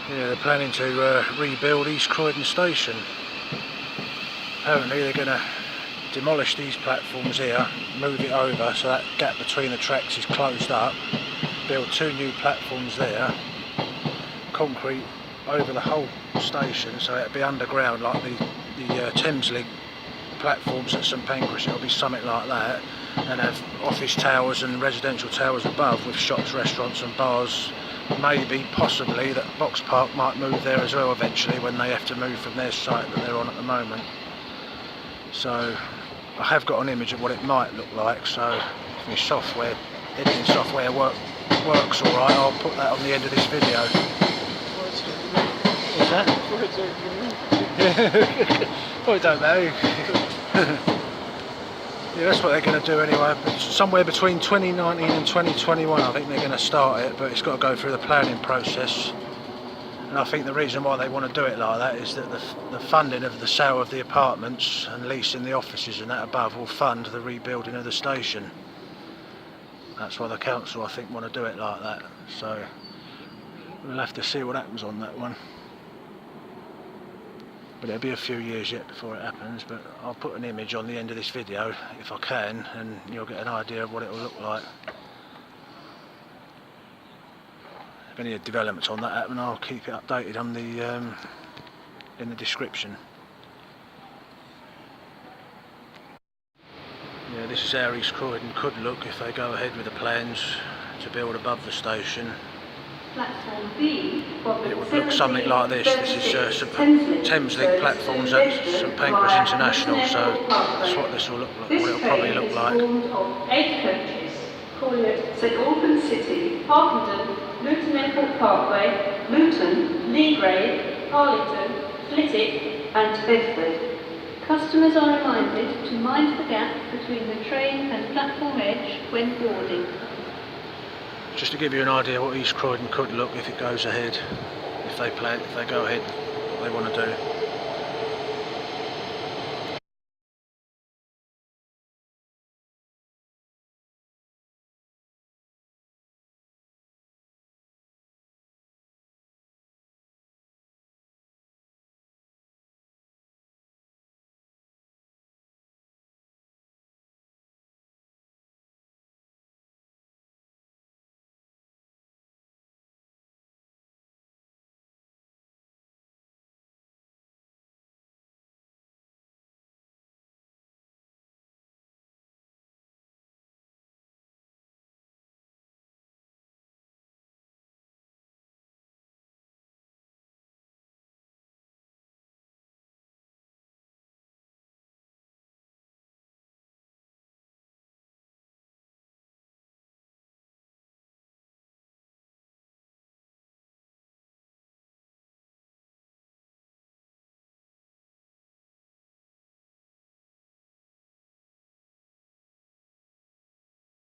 Yeah, they're planning to rebuild East Croydon Station. Apparently they're going to demolish these platforms here, move it over so that gap between the tracks is closed up, build 2 new platforms there, concrete over the whole station so it'll be underground like the Thames Link platforms at St Pancras. It'll be something like that, and have office towers and residential towers above with shops, restaurants and bars. Maybe, possibly, that Boxpark might move there as well eventually when they have to move from their site that they're on at the moment. So I have got an image of what it might look like, so if my software, editing software works alright, I'll put that on the end of this video. What's that? Well, it don't matter. Yeah, that's what they're going to do anyway. Somewhere between 2019 and 2021 I think they're going to start it, but it's got to go through the planning process. And I think the reason why they want to do it like that is that the funding of the sale of the apartments and leasing the offices and that above will fund the rebuilding of the station. That's why the council, I think, want to do it like that. So we'll have to see what happens on that one. But it'll be a few years yet before it happens, but I'll put an image on the end of this video if I can, and you'll get an idea of what it will look like. If any developments on that happen, I'll keep it updated on the in the description. Yeah, this is how East Croydon could look if they go ahead with the plans to build above the station. Platform B, it would look something like this. This is some Thames Link platforms at St Pancras International, so that's what this will look like, what it'll probably look like. This train is formed of 8 coaches, Collett, St Albans City, Harpenden, Luton Airport Parkway, Luton, Leagrave, Arlington, Flitwick and Bedford. Customers are reminded to mind the gap between the train and platform edge when boarding. Just to give you an idea what East Croydon could look if it goes ahead, if they go ahead what they want to do.